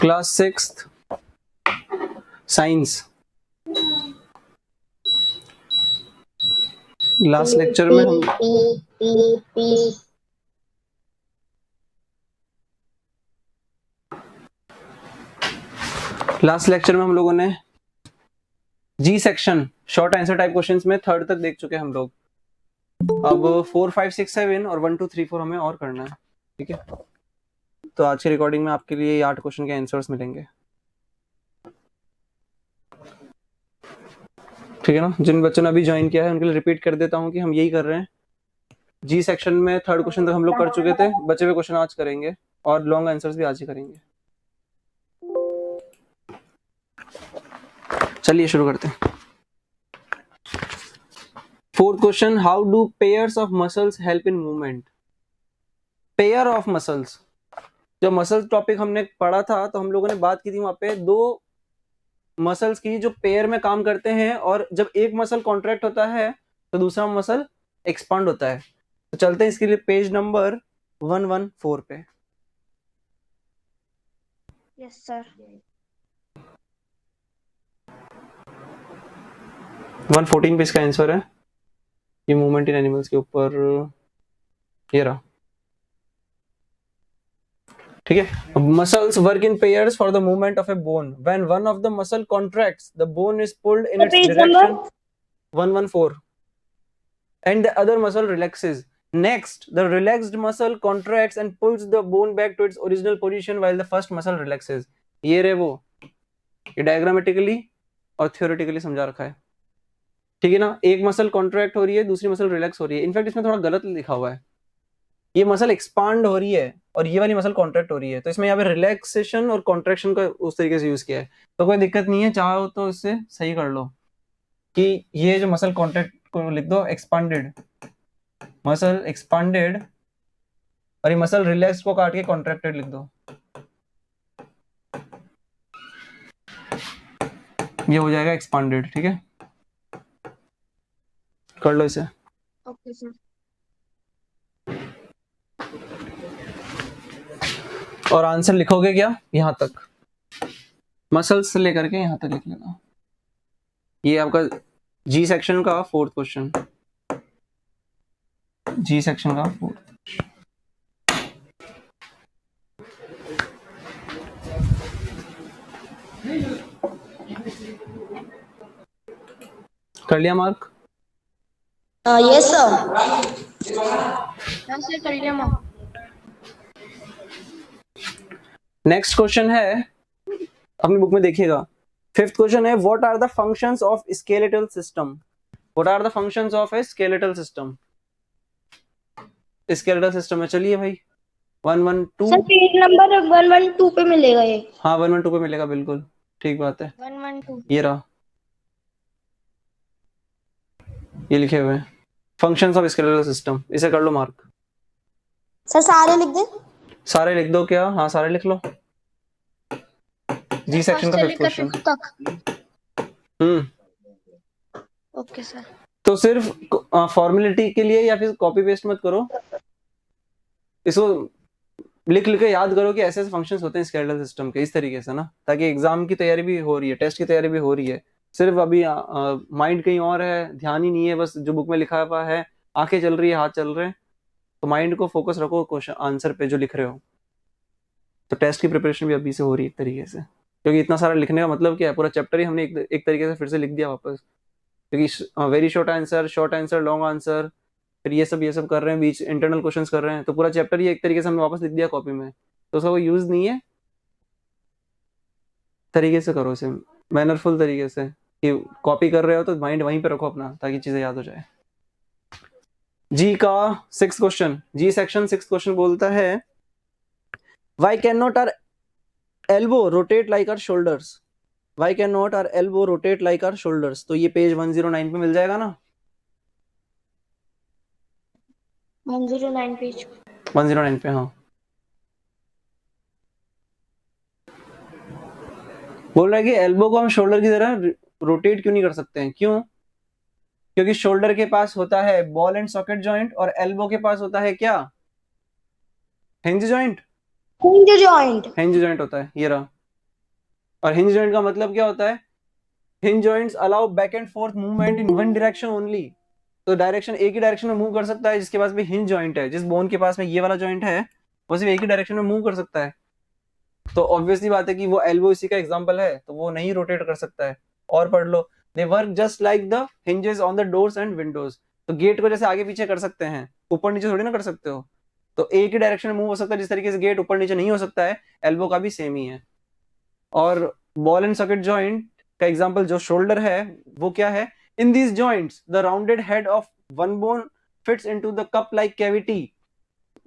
Class 6th science. Last lecture में हम लोगों ने G section short answer type questions में 3rd तक देख चुके हैं हम लोग। अब 4, 5, 6, 7 और 1, 2, 3, 4 हमें और करना है। ठीक है, तो आज की रिकॉर्डिंग में आपके लिए 8 क्वेश्चन के आंसर्स मिलेंगे। ठीक है ना। जिन बच्चों ने अभी ज्वाइन किया है उनके लिए रिपीट कर देता हूँ कि हम यही कर रहे हैं। जी सेक्शन में 3rd क्वेश्चन तक हम लोग कर चुके थे, बचे हुए क्वेश्चन आज करेंगे और लॉन्ग आंसर्स भी आज ही करेंगे। चलिए शुरू करते हैं। 4th question, how do pairs of muscles help in movement. Pair of muscles, जो मसल्स टॉपिक हमने पढ़ा था तो हम लोगों ने बात की थी वहां पे 2 मसल्स की जो पेयर में काम करते हैं, और जब एक मसल कॉन्ट्रैक्ट होता है तो दूसरा मसल एक्सपांड होता है। तो चलते हैं इसके लिए पेज नंबर 114 पे। Yes sir. 114 पे इसका आंसर है। ये मूवमेंट इन एनिमल्स के ऊपर ये रहा। ठीक है, muscles work in pairs for the movement of A bone. When one of the muscle contracts the bone is pulled in its direction 114 and the other muscle relaxes. Next, the relaxed muscle contracts and pulls the bone back to its original position while the first muscle relaxes. ये रे वो, ये diagrammatically और theoretically समझा रखा है। ठीक है ना। एक मसल कॉन्ट्रैक्ट हो रही है, दूसरी मसल रिलैक्स हो रही है। इनफैक्ट इसमें थोड़ा गलत लिखा हुआ है, ये मसल एक्सपांड हो रही है और ये वाली मसल कॉन्ट्रैक्ट हो रही है। तो इसमें यहाँ पे रिलैक्सेशन और कॉन्ट्रैक्शन का उस तरीके से यूज किया है, तो कोई दिक्कत नहीं है। चाहो तो इससे सही कर लो कि ये जो मसल कॉन्ट्रैक्ट को लिख दो एक्सपांडेड, मसल एक्सपांडेड, और ये मसल रिलैक्स को काट के कॉन्ट्रैक्टेड लिख दो। ये हो जाएगा एक्सपांडेड। ठीक है, कर लो इसे। Okay sir. और आंसर लिखोगे क्या, यहां तक मसल्स से लेकर के यहां तक लिख लेना। ये आपका जी सेक्शन का 4th क्वेश्चन, जी सेक्शन का 4th। कर लिया मार्क? Yes sir. ऐसे कर लिया मार्क। नेक्स्ट क्वेश्चन है, अपनी बुक में देखिएगा। 5th क्वेश्चन है, what are the functions of skeletal system. What are the functions of a skeletal system. Skeletal system में चलिए भाई 112 सर पेज नंबर 112 पे मिलेगा ये। हाँ 112 पे मिलेगा, बिल्कुल ठीक बात है। 112 ये रहा, ये लिखे हुए हैं फंक्शंस ऑफ स्केलेटल सिस्टम। इसे कर लो मार्क। सर सारे लिख दे। सारे लिख दो क्या? हाँ सारे लिख लो। जी सेक्शन का 5th क्वेश्चन। Okay sir. तो सिर्फ फॉर्मेलिटी के लिए या फिर कॉपी पेस्ट मत करो, इसको लिख लिख के याद करो कि ऐसे ऐसे फंक्शंस होते हैं स्केलेटल सिस्टम के, इस तरीके से ना, ताकि एग्जाम की तैयारी भी हो रही है, टेस्ट की तैयारी भी हो रही है। सिर्फ अभी माइंड कहीं और है, ध्यान ही नहीं है, बस जो बुक में लिखा हुआ है, आंखें चल रही है, हाथ चल रहे हैं, तो माइंड को फोकस रखो क्वेश्चन आंसर पे जो लिख रहे हो। तो टेस्ट की प्रिपरेशन भी अभी से हो रही है एक तरीके से, क्योंकि इतना सारा लिखने का मतलब क्या है, पूरा चैप्टर ही हमने एक तरीके से फिर से लिख दिया वापस, क्योंकि very short answer long answer, फिर ये सब कर रहे हैं, बीच इंटरनल क्वेश्चंस कर रहे हैं, तो पूरा चैप्टर ही एक तरीके से हमने वापस लिख दिया कॉपी में, तो उसका कोई यूज नहीं है। तरीके से करो इसे, मैनरफुल तरीके से, कि कॉपी कर रहे हो तो माइंड वहीं पे रखो अपना, ताकि चीजें याद हो जाए। जी का 6th क्वेश्चन, जी सेक्शन 6th क्वेश्चन बोलता है, why can not our elbow rotate like our shoulders. Why can not our elbow rotate like our shoulders. तो ये पेज 109 पे मिल जाएगा ना, 109 पेज 109 पे। हाँ बोल रहा है कि एल्बो को हम शोल्डर की तरह रोटेट क्यों नहीं कर सकते हैं। क्यों? क्योंकि शोल्डर के पास होता है बॉल एंड सॉकेट जॉइंट, और एल्बो के पास होता है क्या? Hinge joint. Hinge joint. Hinge joint होता है, ये रहा। और हिंज जॉइंट का मतलब क्या होता है? Hinge joints allow back and fourth movement in one direction only. तो डायरेक्शन, एक ही डायरेक्शन में मूव कर सकता है जिसके पास भी हिंज जॉइंट है। जिस बोन के पास में ये वाला जॉइंट है वो सिर्फ एक ही डायरेक्शन में मूव कर सकता है। तो ऑब्वियसली बात है कि वो एल्बो इसी का एग्जांपल है, तो वो नहीं रोटेट कर सकता है। और पढ़ लो, they work just like the hinges on the doors and windows. तो गेट को जैसे आगे पीछे कर सकते हैं, ऊपर नीचे थोड़ी ना कर सकते हो। तो एक ही डायरेक्शन में मूव हो सकता है, जिस तरीके से गेट ऊपर नीचे नहीं हो सकता है, एल्बो का भी सेम ही है। और बॉल एंड सॉकेट जॉइंट का एग्जांपल जो शोल्डर है वो क्या है? In these joints the rounded head of one bone fits into the cup like cavity.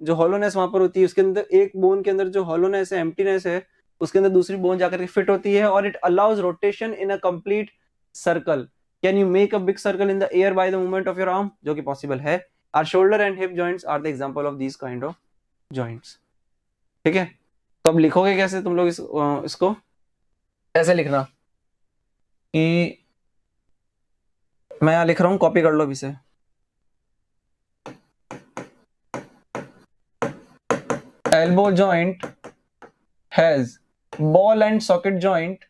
जो हॉलोनेस वहां पर होती है, उसके अंदर एक बोन के अंदर जो हॉलोनेस है, एम्प्टीनेस है, उसके अंदर दूसरी बोन जाकर के फिट होती है। और it allows rotation in a complete circle. Can you make a big circle in the air by the movement of your arm? जो कि पॉसिबल है। Our shoulder and hip joints are the example of these kind of joints. ठीक है, तो अब लिखोगे कैसे तुम लोग इसको? ऐसे लिखना कि मैं यहां लिख रहा हूं, कॉपी कर लो अभी से। Elbow joint has ball and socket joint,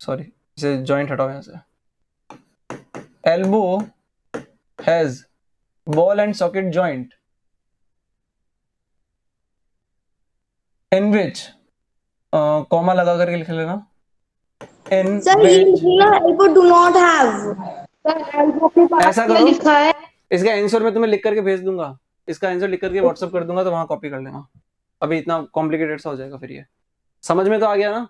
sorry इसे जॉइंट हटाओ यहां से। Elbow has ball and socket joint in which, comma लगा करके लिख लेना, इन सर ये विच। लिखना, elbow do not have. Sir elbow के पास ऐसा क्या करो, लिखा है? इसका आंसर मैं तुम्हें लिख करके भेज दूंगा। इसका आंसर लिख करके व्हाट्सअप कर दूंगा, तो वहां कॉपी कर लेना। अभी इतना कॉम्प्लिकेटेड सा हो जाएगा फिर। ये समझ में तो आ गया ना?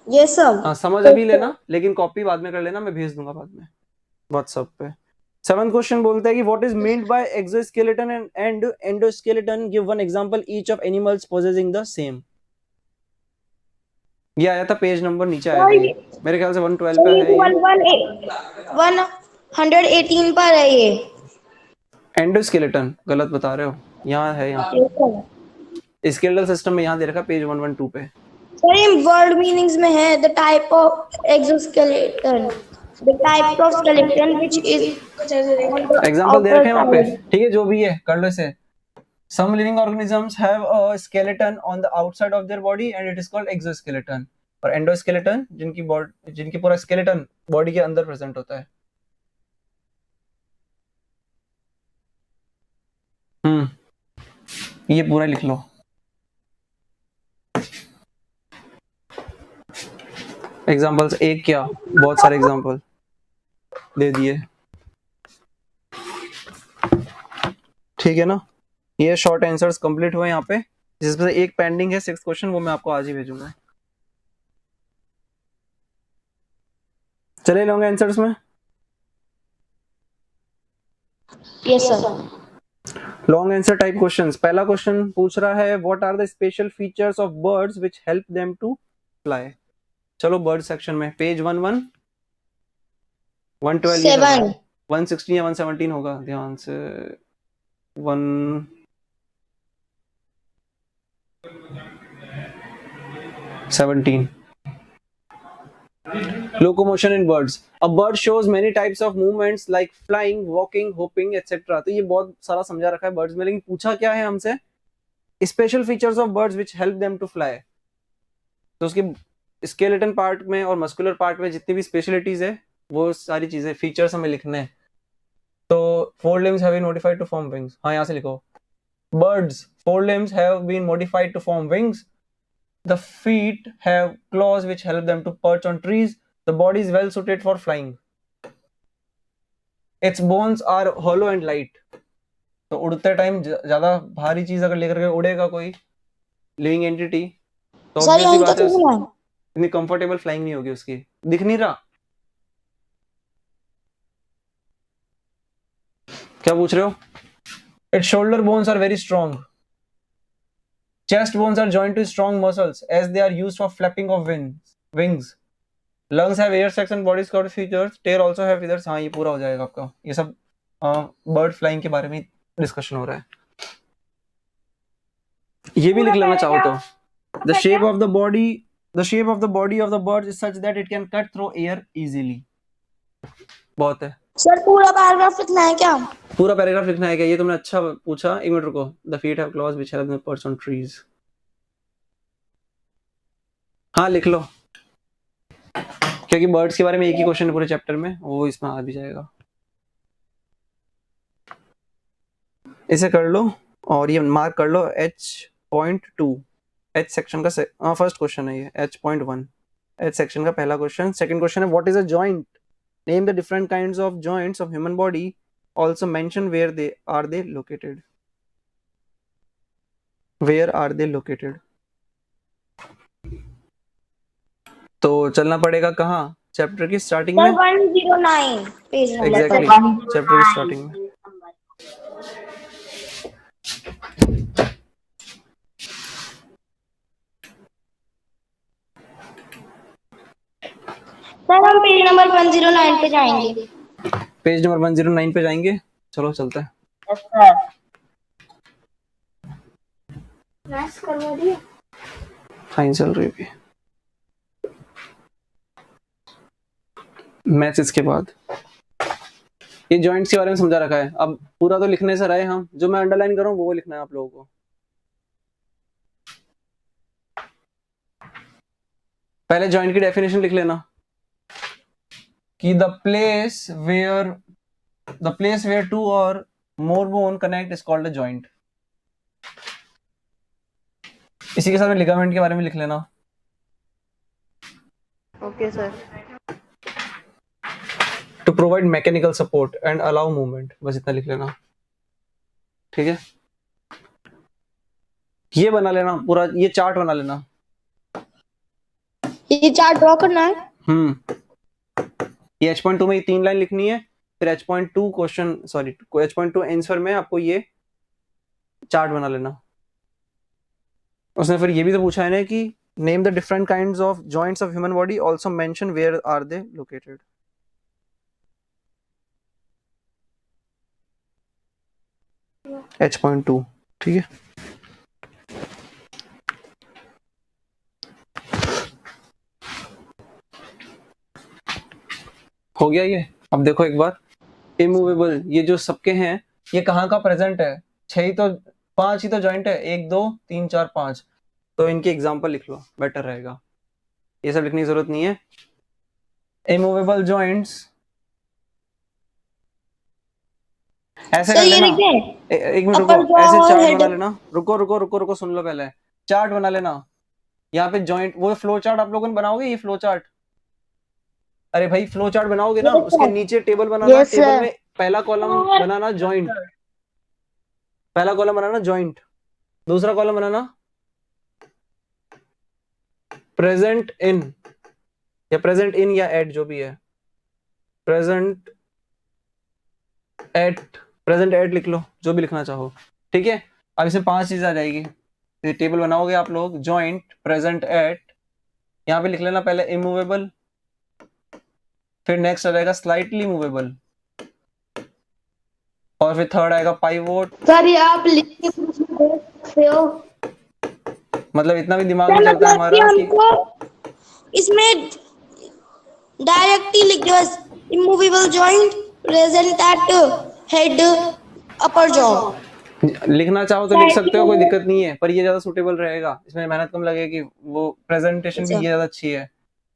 ये सब हाँ, समझ अभी लेना, लेकिन कॉपी बाद में कर लेना, मैं भेज दूंगा बाद में व्हाट्सएप पे। 7th क्वेश्चन बोलता है कि what is meant by exoskeleton and endoskeleton, give one example each of animals possessing the same. ये आया था पेज नंबर, नीचे आया था ये, मेरे ख्याल से 112 पे है ये। 118 पर है ये। एंडोस्केलेटन गलत बता रहे हो, यहाँ है, यहाँ स्केलेटल सिस्टम में यहाँ दे रखा पेज 112 पे। सर ये वर्ड मीनिंग्स में है, the type of exoskeleton, the type of skeleton which is on the example they outer रखे हैं वहां पे, साइड। ठीक है, जो भी है कर लो इसे। Some living organisms have a skeleton on the outside of their body and it is called exoskeleton. और endoskeleton जिनकी पूरा skeleton बॉडी के अंदर प्रेजेंट होता है। ये पूरा लिख लो। एग्जांपल्स एक क्या, बहुत सारे एग्जांपल दे दिए, ठीक है ना? ये शॉर्ट आंसर्स कंप्लीट हुए यहाँ पे, जिसमें से एक पेंडिंग है 6th क्वेश्चन, वो मैं आपको आज ही भेजूंगा। चले लॉन्ग आंसर्स में। Yes sir. Long answer type questions. पहला क्वेश्चन पूछ रहा है what are the special features of birds which help them to fly. चलो बर्ड सेक्शन में पेज 11 112 116 या 117 होगा, ध्यान से 117। Locomotion in birds. A bird shows many types of movements like flying, walking, hopping, etc. तो ये बहुत सारा समझा रखा है बर्ड्स में, लेकिन पूछा क्या है हमसे? Special features of birds which help them to fly. तो उसके स्केलेटन पार्ट में और मस्कुलर पार्ट में जितनी भी स्पेशलिटीज है, वो सारी चीजें फीचर्स हमें लिखने हैं। तो 4 limbs have been modified to form wings। हाँ, यहाँ से लिखो, birds 4 limbs have been modified to form wings. The feet have claws which help them to perch on trees. The body is well suited for flying. Its bones are hollow and light. तो उड़ते time ज्यादा भारी चीज अगर लेकर के उड़ेगा कोई लिविंग एंटिटी, तो ऑब्वियसली बात है इतनी कंफर्टेबल फ्लाइंग नहीं होगी उसकी। दिख नहीं रहा क्या पूछ रहे हो? Its shoulder bones are very strong. Chest bones are joined to strong muscles as they are used for flapping of wings. Lungs have air sacs and body curved features. Tail also have feathers. हाँ, ये पूरा हो जाएगा आपका। ये सब bird flying के बारे में डिस्कशन हो रहा है। ये भी लिख लेना चाहो तो। The shape of the body of the bird is such that it can cut through air easily. बहुत है। सर पूरा पैराग्राफ लिखना है क्या? पूरा पैराग्राफ लिखना है क्या? ये तुमने अच्छा पूछा, एक मिनट रुको। The feet have claws which help them perch on trees. हाँ लिख लो। क्योंकि बर्ड्स के बारे में एक ही क्वेश्चन है पूरे चैप्टर में, वो इसमें आ भी जाएगा। इसे कर लो और ये मार्क कर लो H.2, H सेक्शन का फर्स्ट क्वेश्चन है ये, H.1 H सेक्शन का पहला क्वेश्चन। सेकंड क्वेश्चन है what is a joint, name the different kinds of joints of human body, also mention where they located, where are they located. तो चलना पड़ेगा कहाँ, चैप्टर की स्टार्टिंग में, 109 पेज नंबर। एग्जैक्टली चैप्टर की starting में। Sir हम पेज नंबर 109 पे जाएंगे। पेज नंबर 109 पे जाएंगे, चलो चलते हैं। मैथ्स करवा दिया, फाइन चल रही है मैथ्स इसके बाद। ये जॉइंट्स के बारे में समझा रखा है, अब पूरा तो लिखने से रहे हम, जो मैं अंडरलाइन कर रहा हूँ वो लिखना है आप लोगों को। पहले जॉइंट की डेफिनेशन लिख लेना कि द प्लेस वेयर टू और more bone connect is called a joint. इसी के साथ में लिगामेंट के बारे में लिख लेना। Okay sir. To provide mechanical support and allow movement, बस इतना लिख लेना, ठीक है। ये बना लेना पूरा, ये चार्ट बना लेना। ये चार्ट ड्रॉ करना है। ये H.2 में 3 लाइन लिखनी है, फिर H.2 क्वेश्चन H.2 आंसर में आपको ये चार्ट बना लेना। उसने फिर ये भी तो पूछा है ना कि name the different kinds of joints of human body, also mention where are they located. H.2, ठीक है। हो गया ये। अब देखो एक बार, इमूवेबल, ये जो सबके हैं ये कहाँ का प्रेजेंट है, 5 ही तो जॉइंट है, 1 2 3 4 5, तो इनके एग्जांपल लिख लो, बेटर रहेगा, ये सब लिखने की जरूरत नहीं है। इमूवेबल जॉइंट्स ऐसे कर लेना, एक मिनट रुको, ऐसे चार्ट बना लेना, रुको सुन लो पहले, चार्ट बना लेना। यहाँ पे जॉइंट, वो फ्लो चार्ट आप लोगों ने बनाओगे, ये फ्लो चार्ट, अरे भाई फ्लो चार्ट बनाओगे ना, उसके नीचे टेबल बनाना, टेबल में पहला कॉलम बनाना जॉइंट, पहला कॉलम बनाना जॉइंट, दूसरा कॉलम बनाना प्रेजेंट इन, या एट, जो भी है, प्रेजेंट एट लिख लो, जो भी लिखना चाहो, ठीक है। अब इसमें 5 चीजें आ जाएगी, ये टेबल बनाओगे आप लोग, जॉइंट, प्रेजेंट एट, यहाँ पे लिख लेना पहले इमूवेबल, फिर नेक्स्ट आ जाएगा स्लाइटली मूवेबल, और फिर थर्ड आएगा पाइवोट। सर ये आप लिख के देख सकते हो, मतलब इतना भी दिमाग में चलता है हमारा कि हमको इसमें डायरेक्टली लिख दो, immovable joint present at head upper jaw. लिखना चाहो तो लिख सकते हो, कोई दिक्कत नहीं है, पर ये ज्यादा सूटेबल रहेगा, इसमें मेहनत कम लगेगी, वो प्रेजेंटेशन भी ये ज्यादा अच्छी है।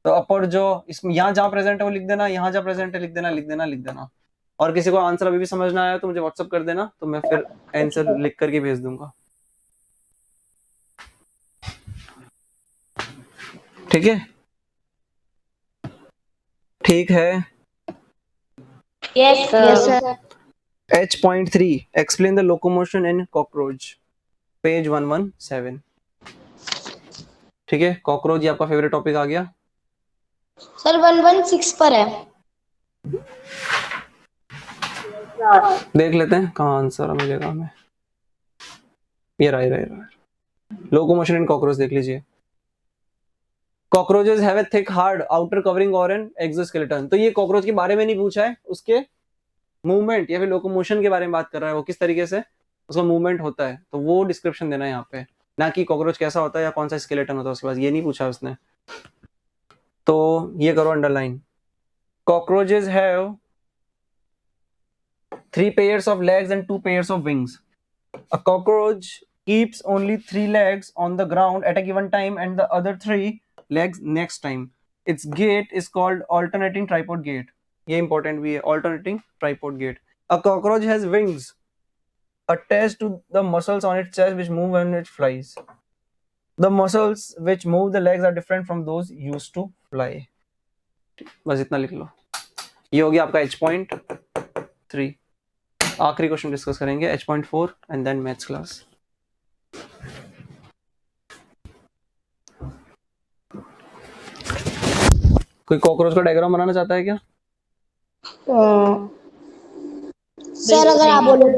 तो अपर जो, इसमें यहाँ जहाँ प्रेजेंट है वो लिख देना, यहाँ जहाँ प्रेजेंट है लिख देना। और किसी को आंसर अभी भी समझ ना आया तो मुझे व्हाट्सअप कर देना, तो मैं फिर आंसर लिख करके भेज दूंगा, ठीक है। ठीक है। Yes sir. H.3 explain the locomotion in cockroach, page 117, ठीक है। कॉकरोच ये आपका फेवरेट टॉपिक आ गया सर, 116 पर है, देख लेते हैं कहाँ आंसर मिलेगा हमें। ये रहा लोकोमोशन इन कॉकरोच, देख लीजिए। Cockroaches have a thick hard outer covering और एन एक्सोस्केलेटन। तो ये कॉकरोच के बारे में नहीं पूछा है, उसके मूवमेंट या फिर लोकोमोशन के बारे में बात कर रहा है, वो किस तरीके से उसका मूवमेंट होता है, तो वो डिस्क्रिप्शन देना है यहाँ पे, ना कि कॉकरोच कैसा होता है या कौन सा स्केलेटन होता है उसके पास, ये नहीं पूछा उसने। तो ये करो underline, cockroaches have 3 pairs of legs and 2 pairs of wings. A cockroach keeps only 3 legs on the ground at a given time and the other 3 legs next time. its gait is called alternating tripod gait. ये important भी है, alternating tripod gait. A cockroach has wings attached to the muscles on its chest which move when it flies. The muscles which move the legs are different from those used to fly. बस इतना लिख लो. ये हो गया आपका H.3. आखिरी question discuss करेंगे H.4 and then maths class. कोई कॉकरोच का डायग्राम बनाना चाहता है क्या? सर अगर आप बोले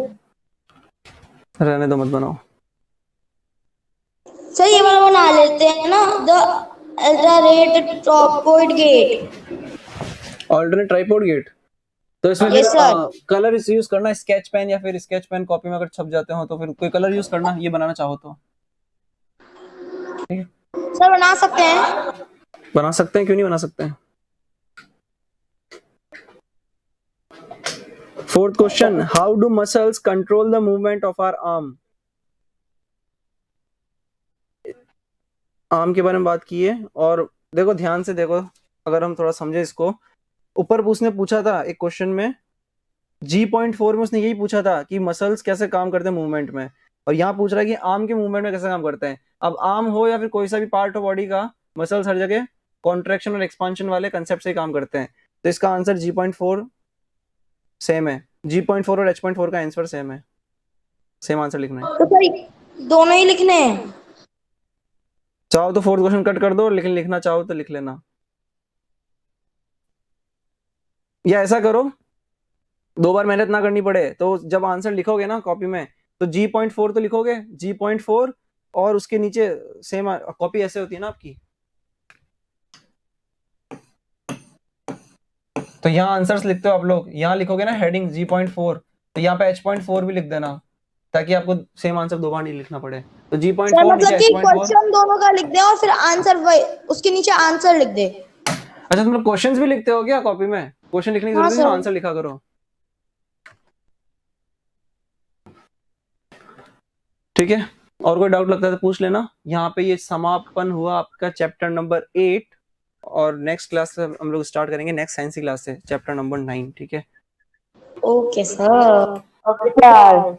रहने दो, मत बनाओ. सर ये वाला बना लेते हैं ना, the alternate tripod gait. Alternate tripod gait. तो इसमें Yes, sir. कलर यूज करना, स्केच पेन या फिर स्केच पेन कॉपी में अगर छप जाते हो तो फिर कोई कलर यूज करना, ये बनाना चाहो तो. ठीक है, सर बना सकते हैं. बना सकते हैं, क्यों नहीं बना सकते हैं. Fourth question, how do muscles control the movement of our arm. Arm के बारे में बात की है. और देखो ध्यान से देखो, अगर हम थोड़ा समझे इसको, ऊपर उसने पूछा था एक क्वेश्चन में, G.4 में उसने यही पूछा था कि मसल्स कैसे काम करते हैं मूवमेंट में, और यहाँ पूछ रहा है कि आर्म के मूवमेंट में कैसे काम करते हैं. अब आर्म हो या फिर कोई सा भी पार्ट हो बॉडी का, मसल्स हर जगह कॉन्ट्रैक्शन और एक्सपांशन वाले कंसेप्ट से काम करते हैं. तो इसका आंसर G.4 सेम है. G.4 और H.4 का आंसर सेम है. सेम आंसर लिखना है. तो सर दोनों ही लिखने हैं. चाहो तो फोर्थ क्वेश्चन कट कर दो, लेकिन लिखना चाहो तो लिख लेना. या ऐसा करो, 2 बार मेहनत ना करनी पड़े, तो जब आंसर लिखोगे ना कॉपी में, तो G.4 तो लिखोगे, G.4 और उसके नीचे सेम कॉपी ऐसे होती है ना आपकी, तो यहाँ आंसर्स लिखते हो आप लोग, यहाँ लिखोगे ना हेडिंग G.4, तो यहाँ पे H.4 भी लिख देना, ताकि आपको सेम आंसर 2 बार नहीं लिखना पड़े. तो सर G.4 मतलब नीचे कि H.4. क्वेश्चन दोनों का लिख दे और फिर आंसर वही उसके नीचे आंसर लिख दे. अच्छा, तुम लोग क्वेश्चंस भी लिखते हो क्या कॉपी में? क्वेश्चन लिखने की हाँ, जरूरत नहीं, सर. आंसर लिखा करो. ठीक है, और कोई डाउट लगता है तो पूछ लेना. यहाँ पे ये समापन हुआ आपका चैप्टर नंबर 8, और नेक्स्ट क्लास से हम लोग स्टार्ट करेंगे, नेक्स्ट साइंस की क्लास से चैप्टर नंबर 9. ठीक है. Okay sir. Okay, sir.